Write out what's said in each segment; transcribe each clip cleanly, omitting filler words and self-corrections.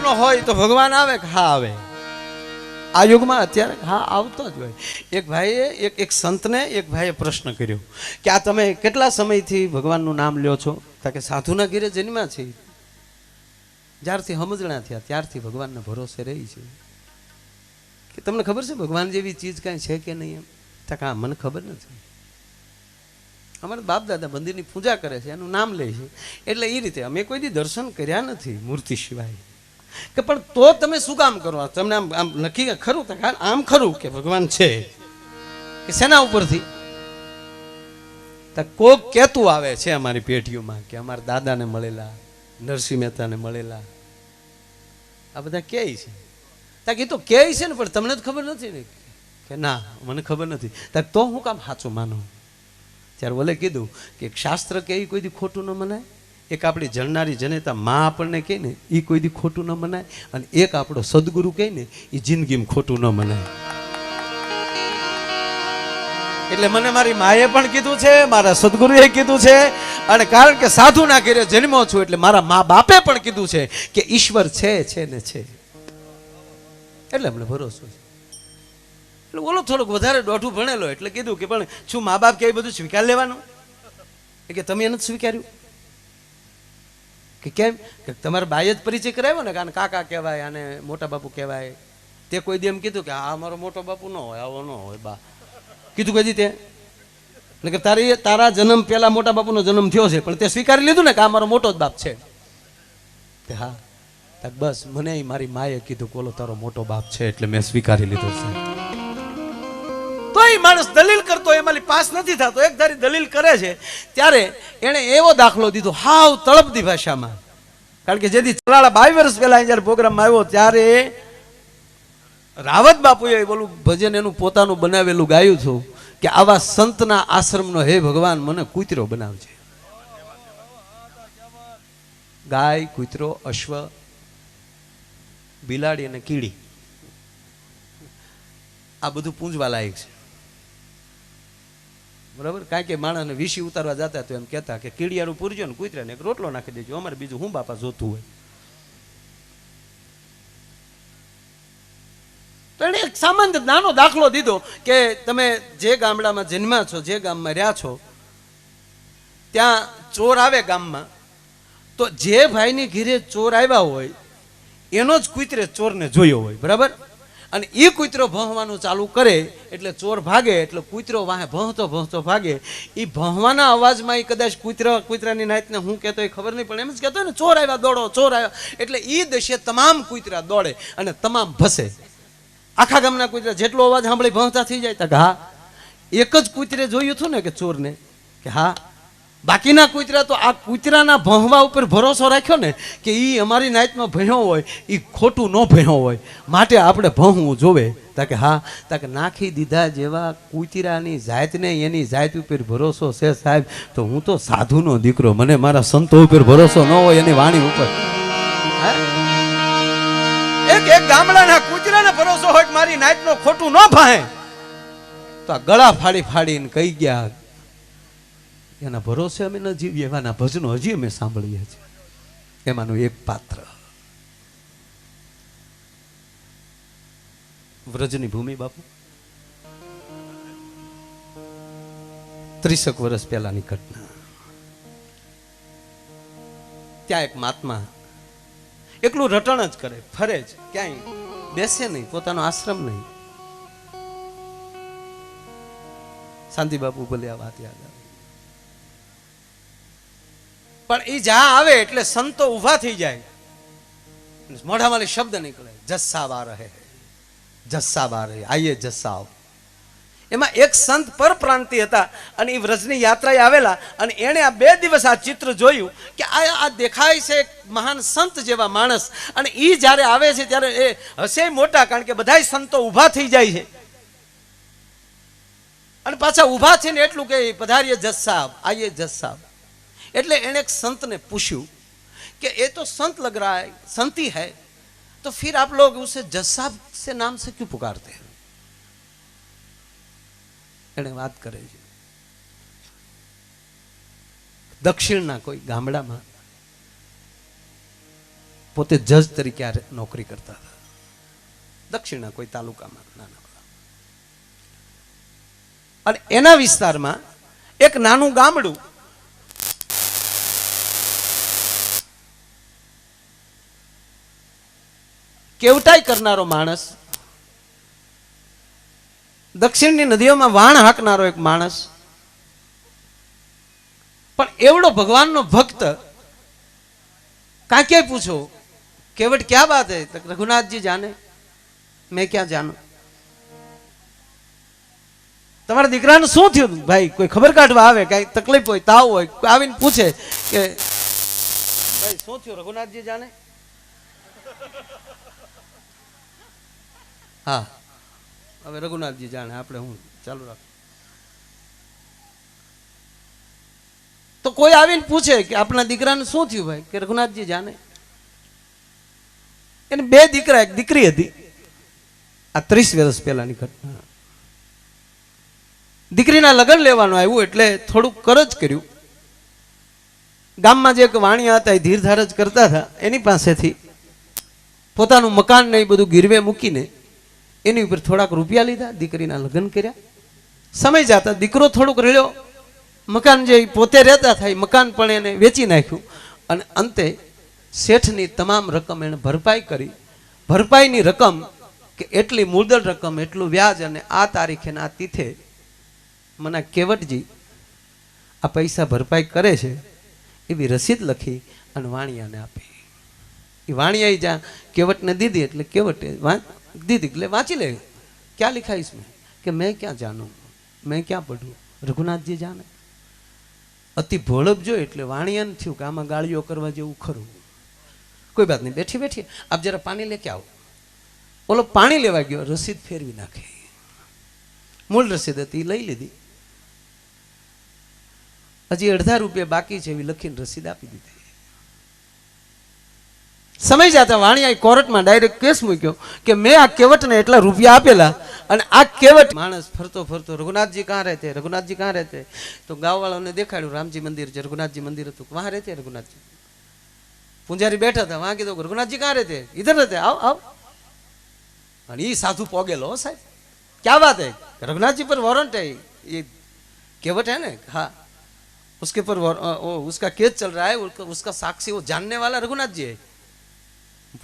પ્રકારનો હોય તો ભગવાન આવે કે હા આવે, આ યુગમાં અત્યારે હા આવતો જ હોય. એક ભાઈએ એક સંતને એક ભાઈએ પ્રશ્ન કર્યો કે આ તમે કેટલા સમયથી ભગવાનનું નામ લ્યો છો? કે સાધુના ઘેરે જન્મ્યા છે, જ્યારથી સમજણા થયા ત્યારથી ભગવાનને ભરોસે રહી છે. કે તમને ખબર છે ભગવાન જેવી ચીજ કાંઈ છે કે નહીં? એમ કે હા મને ખબર નથી. અમારા બાપ દાદા મંદિરની પૂજા કરે છે, એનું નામ લે છે, એટલે એ રીતે અમે કોઈ દી દર્શન કર્યા નથી મૂર્તિ સિવાય. કે પણ તો તમે શું કામ કરો? તમને આમ નક્કી ખરું? આમ ખરું કે ભગવાન છે કે શેના ઉપરથી? કોક કેતું આવે છે અમારી પેઢીઓમાં કે અમારા દાદાને મળેલા, નરસિંહ મહેતાને મળેલા, આ બધા કે છે. તાકી તો કે છે ને, પણ તમને જ ખબર નથી ને. કે ના મને ખબર નથી. તો હું કામ સાચું માનું? ત્યારે ઓલે કીધું કે શાસ્ત્ર કે એ કોઈ દી ખોટું ન મનાય, એક આપણી જણનારી જનેતા માં આપણને કહે ને એ કોઈ દી ખોટું ન મનાય, અને એક આપણો સદગુરુ કહે ને એ જિંદગીમાં ખોટું ન મનાય. એટલે મને મારી માએ પણ કીધું છે, મારા સદગુરુએ કીધું છે, અને કારણ કે સાધુના ઘરે જન્મો છું એટલે મારા મા બાપે પણ કીધું છે કે ઈશ્વર છે ને છે, એટલે અમને ભરોસો છે. એટલે ઓલો થોડુંક વધારે દોઢું ભણેલો એટલે કીધું કે પણ શું મા બાપ કે એ બધું સ્વીકાર લેવાનું? કે તમે એને સ્વીકાર્યું? કે કેમ? કે તમારા બાએ જ પરિચય કરાવ્યો ને, કે કાકા કહેવાય, આને મોટા બાપુ કહેવાય. તે કોઈ દી એમ કીધું કે આ અમારો મોટો બાપુ ન હોય, આવો ન હોય બા? કીધું કદી તે? એટલે કે તારા જન્મ પહેલા મોટા બાપુનો જન્મ થયો છે, પણ તે સ્વીકારી લીધું ને કે આ મારો મોટો જ બાપ છે? હા, બસ મને મારી માએ કીધું કે ઓલો તારો મોટો બાપ છે એટલે મેં સ્વીકારી લીધો છે. તો એ માણસ દલીલ કરતો એમાંથી પાસ નથી થતો, એક ધારી દલીલ કરે છે. ત્યારે એને એવો દાખલો દીધો હાવ તળપદી ભાષામાં. કારણ કે જેથી ચલાળા 22 વર્ષ પહેલા જયારે પ્રોગ્રામમાં આવ્યો ત્યારે રાવત બાપુએ બોલું ભજન એનું પોતાનું બનાવેલું ગાયું છું કે આવા સંતના આશ્રમનો હે ભગવાન મને કૂતરો બનાવજે. ગાય, કૂતરો, અશ્વ, બિલાડી અને કીડી, આ બધું પૂંજવા લાયક છે. બરાબર? કારણ કે માણસને વીસી ઉતારવા જતા તો એમ કહેતા કે કીડિયારું પૂરજો ને કૂતરાને એક રોટલો નાખી દેજો, અમારે બીજું હું બાપા જોતું હોય. તો એને એક સામાન્ય નાનો દાખલો દીધો કે તમે જે ગામડામાં જન્મ્યા છો, જે ગામમાં રહ્યા છો, ત્યાં ચોર આવે ગામમાં, તો જે ભાઈની ઘીરે ચોર આવ્યા હોય એનો જ કૂતરે ચોરને જોયો હોય. બરાબર? અને એ કૂતરો ભણવાનું ચાલુ કરે એટલે ચોર ભાગે, એટલે કૂતરો વાહે ભણતો ભણતો ભાગે. એ ભણવાના અવાજમાં એ કદાચ કૂતરાની નાતને હું કહેતો એ ખબર નહીં, પણ એમ જ કહેતો ને ચોર આવ્યા દોડો, ચોર આવ્યા, એટલે એ દશે તમામ કૂતરા દોડે અને તમામ ભસે. આખા ગામના કૂતરા જેટલો અવાજ સાંભળી ભણતા થઈ જાય. તો હા, એક જ કૂતરે જોયું હતું ને કે ચોરને, કે હા. બાકીના કૂતરા તો આ કૂતરાના ભણવા ઉપર ભરોસો રાખ્યો ને કે એ અમારી નાતમાં ભણ્યો હોય, એ ખોટું ન ભણ્યો હોય, માટે આપણે ભણવું જોવે. તાકે હા, તાકે નાખી દીધા જેવા કૂતરાની જાતને એની જાત ઉપર ભરોસો છે સાહેબ, તો હું તો સાધુનો દીકરો, મને મારા સંતો ઉપર ભરોસો ન હોય, એની વાણી ઉપર. એક ગામડાના કૂતરાને ભરોસો હોય કે મારી નાતનો ખોટું ન ભાહે, તો આ ગળા ફાડી ફાડીને કહી ગયા એના ભરોસે અમે ન જીવીએ. એવાના ભજનો હજી અમે સાંભળીએ છીએ. એમાંનું એક પાત્ર વ્રજની ભૂમિ બાપુ, 30 વર્ષ પહેલાની ઘટના. ત્યાં એક મહાત્મા એકલું રટણ જ કરે, ફરે જ, ક્યાંય બેસે નહીં, પોતાનો આશ્રમ નહીં. શાંતિ બાપુ બોલે આ વાત યાદ આવે. પણ એ જ્યાં આવે એટલે સંતો ઉભા થઈ જાય, મોઢામાંથી શબ્દ નીકળે, જસ્સા વા રહે, જસ્સા વા રહે, આઈએ જસ્સા. એમાં એક સંત પરપ્રાંતિ હતા અને એ વ્રજની યાત્રાએ આવેલા, અને એણે આ 2 દિવસ આ ચિત્ર જોયું કે આ દેખાય છે એક મહાન સંત જેવા માણસ, અને એ જ્યારે આવે છે ત્યારે એ હશે મોટા, કારણ કે બધાય સંતો ઊભા થઈ જાય છે અને પાછા ઊભા થઈને એટલું કે પધારીએ જજ સાહબ, આઈએ જજ સાહબ. એટલે એણે એક સંતને પૂછ્યું कि ये तो संत लग रहा है, संती है, तो फिर आप लोग उसे जज साहब से नाम से क्यों पुकारते हैं? एने बात करे दक्षिणना कोई गामडामां પોતે જજ તરીકે આ નોકરી કરતા હતા દક્ષિણના કોઈ તાલુકામાં નાના. અને એના વિસ્તારમાં એક નાનું ગામડું, કેવટાઈ કરનારો માણસ, દક્ષિણની નદીઓમાં વાણ હાંકનારો એક માણસ, પણ એવડો ભગવાનનો ભક્ત. કાંઈ ક્યાંય પૂછો કેવટ ક્યાં બાત હે, રઘુનાથજી જાને મેં ક્યાં જાનું. તમારા દીકરાને શું થયું ભાઈ, કોઈ ખબર કાઢવા આવે, કઈ તકલીફ હોય, તાવ હોય, આવીને પૂછે કે ભાઈ શું થયું, રઘુનાથજી જાને. હા હવે રઘુનાથજી જાણે, આપણે હું ચાલુ રાખ. તો કોઈ આવીને પૂછે કે આપણા દીકરાને શું થયું ભાઈ, કે રઘુનાથજી જાણે. એને બે દીકરા એક દીકરી હતી. આ 30 વર્ષ પહેલાની ઘટના. દીકરીના લગ્ન લેવાનું આવ્યું એટલે થોડુંક કરજ કર્યું. ગામમાં જે એક વાણિયા હતા એ ધીરધાર જ કરતા હતા, એની પાસેથી પોતાનું મકાન ને એ બધું ગીરવે મૂકીને એની ઉપર થોડાક રૂપિયા લીધા, દીકરીના લગ્ન કર્યા. સમય જતા દીકરો થોડુંક રેડ્યો, મકાન જે પોતે રહેતા થાય મકાન પણ એને વેચી નાખ્યું. અને અંતે શેઠની તમામ રકમ એને ભરપાઈ કરી. ભરપાઈની રકમ કે એટલી મૂળદળ રકમ, એટલું વ્યાજ, અને આ તારીખે આ તિથે મને કેવટજી આ પૈસા ભરપાઈ કરે છે એવી રસીદ લખી અને વાણિયાને આપી. એ વાણિયાએ જ્યાં કેવટને દીધી એટલે કેવટે દીધી એટલે વાંચી લે. ક્યાં लिखा इसमें कि मैं क्या जानूं, मैं क्या पढ़ूं, रघुनाथजी जाने. अति भोळप जो એટલે વાણિયાને થયું કે આમાં ગાળીઓ કરવા જેવું ખરું. કોઈ બાત નહીં, બેઠી બેઠી આપ જરા પાણી લેકે આવો. ઓલો પાણી લેવા ગયો, રસીદ ફેરવી નાખી. મૂળ રસીદ હતી લઈ લીધી, હજી ₹2.5 બાકી છે એવી લખીને રસીદ આપી દીધી. સમય જતા વાણિયાએ કોર્ટમાં ડાયરેક્ટ કેસ મૂક્યો કે મેં આ કેવટને એટલા રૂપિયા આપેલા, અને આ કેવટ માણસ ફરતો ફરતો રઘુનાથજી કહાં રહેતે, રઘુનાથજી કહાં રહેતે. તો ગામવાળાઓને દેખાડ્યું રામજી મંદિર છે, રઘુનાથજી મંદિર હતું, વહાં રહેતે રઘુનાથજી. પૂંજારી બેઠા હતા, વહાં કીધું રઘુનાથજી કહાં રહેતે, ઇધર રહેતે, આવ આવ. અને એ સાધુ પોગેલો સાહેબ, क्या बात है, रघुनाथ जी पर वारंट है, ये केवट है ना, हाँ उसके पर उसका केस चल रहा है, उसका साक्षी वो जानने वाला रघुनाथ जी है.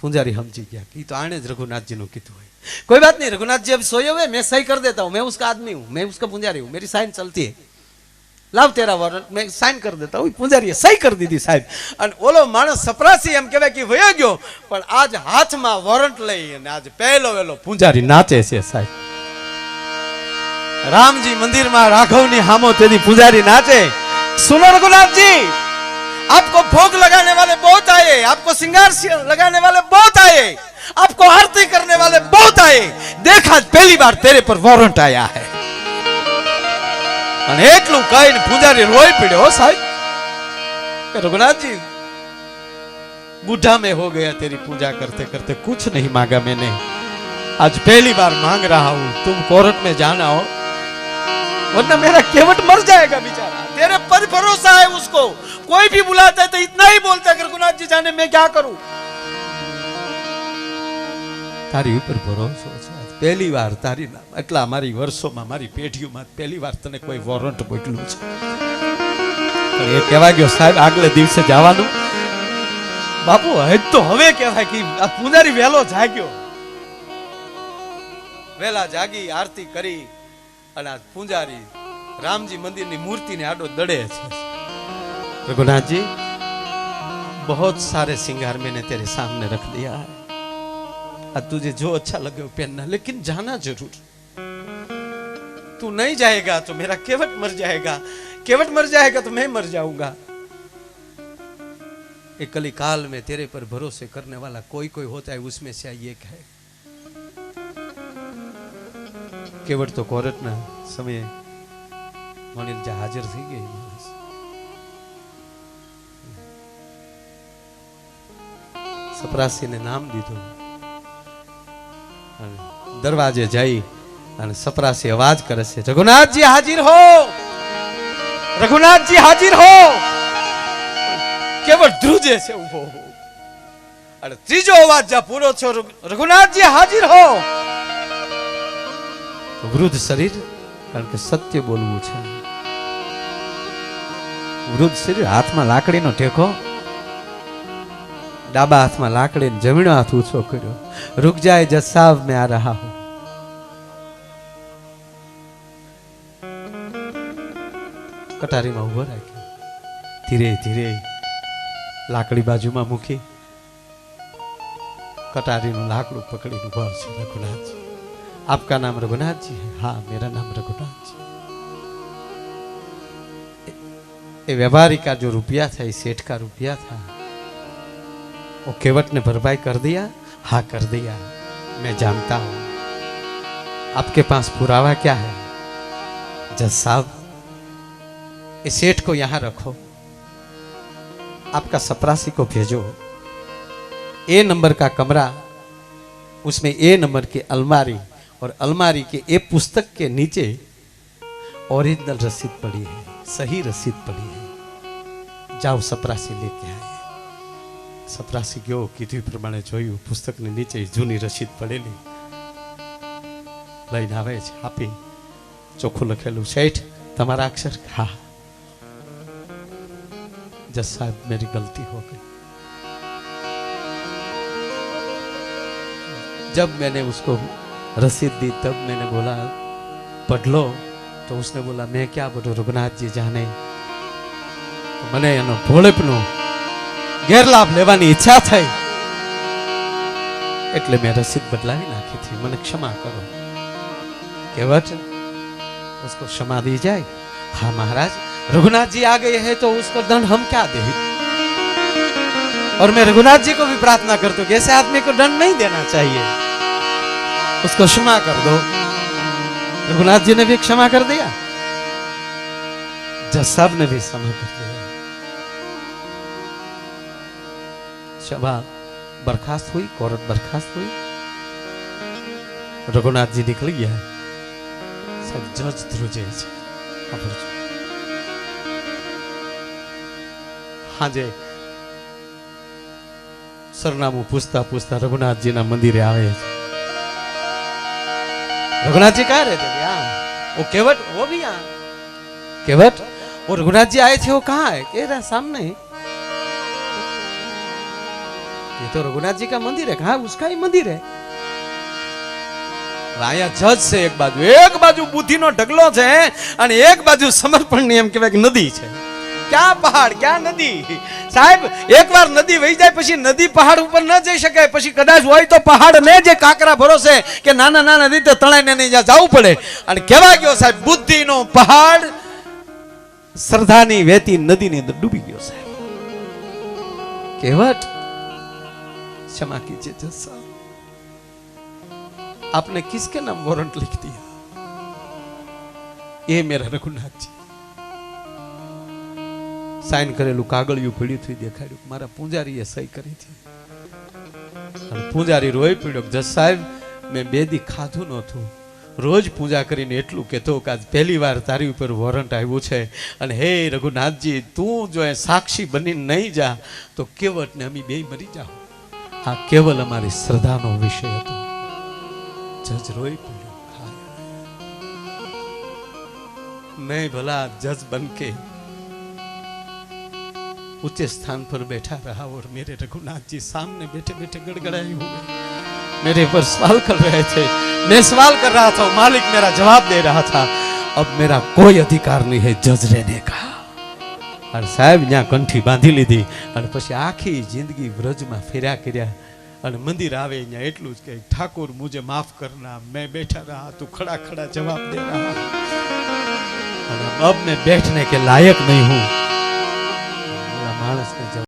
पुंजारी समझी गया कि तो आने रघुनाथ जी ने कीधु है. कोई बात नहीं, रघुनाथ जी अब सोए हुए, मैं सही कर देता हूँ, मैं उसका आदमी हूँ, मैं उसका पुंजारी हूँ, मेरी साइन चलती है, लाव तेरा वारंट, मैं साइन कर देता हूँ. पुंजारी सही कर दी थी साहब. અને ઓલો માણસ સપરાસી એમ કહેવાય કે વયો ગયો, પણ આજ હાથમાં વોરંટ લઈ અને આજ પહેલો વેલો પુંજારી નાચે છે સાહેબ. रामजी मंदिर में राघव ની હામો તેદી पुजारी नाचे. सुनो रघुनाथ जी, आपको भोग लगाने वाले बहुत आए, आपको श्रृंगार लगाने वाले बहुत आए, आपको आरती करने वाले बहुत आए, देखा पहली बार तेरे पर वारंट आया है. અને એટલું કહીને पुजारी રોઈ પડ્યો સાહેબ કે रघुनाथ जी बूढ़ा में हो गया, तेरी पूजा करते करते कुछ नहीं मांगा मैंने, आज पहली बार मांग रहा हूं, तुम कोर्ट में जाना हो वरना मेरा केवट मर जाएगा बेचारा. तेरे पर भरोसा है उसको, कोई भी बुलाता है तो इतना ही बोलता है रघुनाथ जी जाने मैं क्या करूं. तारी ऊपर भरोसा है. पहली बार तारी એટલા મારી વર્ષોમાં મારી પેઢીઓમાં પહેલી વાર તને કોઈ વોરંટ મોકલ્યું છે. એ કહેવા ગયો સાહેબ આગલે દિવસે જવાનું. બાપુ તો હવે કહેવાય કે આ પૂજારી વેલો જાગ્યો, વેલા જાગી આરતી કરી અને આ પૂજારી रामजी मंदिर की मूर्ति ने आडो दड़े है. रघुनाथ जी बहुत सारे श्रृंगार मैंने तेरे सामने रख दिया है, अब तुझे जो अच्छा लगे वो पहनना, लेकिन जाना जरूर. तू नहीं जाएगा तो मेरा केवट मर जाएगा, केवट मर जाएगा तो मैं मर जाऊंगा. एक कली काल में तेरे पर भरोसे करने वाला कोई कोई होता है, उसमें से एक है. केवट तो कोर्ट ना समय हाजिर थी गई. સપરાસી ને નામ દીધું, દરવાજે જઈ અને સપરાસી અવાજ કરે છે, રઘુનાથજી હાજર હો, રઘુનાથજી હાજર હો. કેવળ ધ્રુજે છે ઉભો, અને ત્રીજો અવાજ જ્યાં પૂરો છો, રઘુનાથજી હાજર હો. વૃદ્ધ શરીર, કારણ કે સત્ય બોલવું છે, વૃદ્ધ શરીર, હાથમાં લાકડીનો ટેકો, ડાબા હાથમાં લાકડી, જમણો હાથ ઊંચો કર્યો. રૂક જાય જજ સાહબ, મેં આ રહા હું. કટારીમાં ઉભો રાખ્યો, ધીરે ધીરે લાકડી બાજુમાં મૂકી કટારીનું લાકડું પકડીને ઉભા છે. રઘુનાથજી, આપકા નામ रघुनाथ जी है? हाँ, मेरा नाम रघुनाथ जी. ये व्यापारी का जो रुपया था, ये सेठ का रुपया था, वो केवट ने भरपाई कर दिया? हाँ, कर दिया. मैं जानता हूं. आपके पास पुरावा क्या है? जज साहब, इस सेठ को यहां रखो, आपका सपरासी को भेजो. ए नंबर का कमरा, उसमें ए नंबर की अलमारी, और अलमारी के ए पुस्तक के नीचे ओरिजिनल रसीद पड़ी है, सही रसीद पड़ी है. जाओ सपरासी लेके आए. सपरासी गयो, कीधुं प्रमाणे जोयुं, पुस्तकनी नीचे जूनी रसीद पड़ेली लईने आवे छे. आपी चोखुं लखेलुं, सेठ तमारा अक्षर? हाँ. जज साहब, मेरी गलती हो गई. जब मैंने उसको रसीद दी तब मैंने बोला पढ़ लो, तो उसने बोला मैं क्या पढ़ूं, रघुनाथ जी जाने. तो मैंने एनो भोळेपनो गैरलाभ लेवानी इच्छा थई, એટલે મેં રસીદ બદલાવી નાખી थी. મને क्षमा करो. केवट, उसको क्षमा दी जाए? हाँ महाराज, रघुनाथ जी आ गए हैं तो उसको दंड हम क्या दें? और मैं रघुनाथ जी को भी प्रार्थना करता हूं कि ऐसे आदमी को दंड नहीं देना चाहिए, उसको क्षमा कर दो. रघुनाथ जी ने भी क्षमा कर दिया, जज साहब ने भी क्षमा कर दिया. सभा बर्खास्त हुई, कोर्ट बर्खास्त हुई, रघुनाथ जी निकल गया. सब जज ध्रुजे छे. हाँ जे सरनामું પૂછતા પૂછતા रघुनाथ जी ना मंदिरे आवे छे. रघुनाथ जी कहाँ रहते थे? यहाँ. वो केवट, वो भी यहाँ. केवट, वो रघुनाथ जी आए थे, वो कहाँ है? कह रहा सामने. ये तो रघुनाथ जी का मंदिर है. कहाँ? उसका ही मंदिर है. आया जज से एक बाजू बुद्धि नो ढगलो छे અને એક બાજુ સમર્પણ ની એમ કહેવાય કે નદી છે. क्या पहाड़, क्या नदी? साहेब, एक बार नदी वही जाए પછી નદી પહાડ ઉપર ન જઈ શકે. પછી કદાચ હોય તો પહાડ ને જે કાકરા ભરોસે કે નાના નાના રીતે તણાઈને નહીં જવું પડે. અને કેવા ગયો સાહેબ, બુદ્ધિનો પહાડ શ્રદ્ધાની વહેતી નદીની અંદર ડૂબી ગયો સાહેબ. કહેવત, क्षमा कीजिए जज साहब, आपने किसके नाम वारंट लिख दिया? ये मेरा रघुनाथ जी. साइन करेलू कागळिયું પડ્યું થયું દેખાડ્યું. મારા પૂજારીએ સહી કરી હતી. અને પૂજારી રોઈ પડ્યો, જજ સાહેબ મેં 2 દી ખાધું નહોતું, રોજ પૂજા કરીને એટલું કહેતો કે આજ પહેલી વાર તારી ઉપર વોરંટ આવ્યું છે. અને હે રઘુનાથજી, તું જો એ સાક્ષી બની નહીં જા તો કેવટને અમે બે મરી જાઓ. આ કેવલ અમારી શ્રદ્ધાનો વિષય હતો. જજ રોઈ પડ્યો. मैं भला जज बन के ऊंचे स्थान पर बैठा रहा और मेरे रघुनाथ जी सामने बैठे बैठे गड़गड़ाए हुए मेरे पर सवाल कर रहे थे. मैं सवाल कर रहा था, मालिक मेरा जवाब दे रहा था. अब मेरा कोई अधिकार नहीं है जज रहने का. और साहब यहाँ कंठी बांधी लीधी और પછી આખી જિંદગી વ્રજમાં ફેર્યા કર્યા. અને મંદિર આવે અહીંયા એટલું જ કે ઠાકોર મુझे माफ करना, मैं बैठा रहा तू खड़ा खड़ा जवाब दे रहा. अब मैं बैठने के लायक नहीं हूं.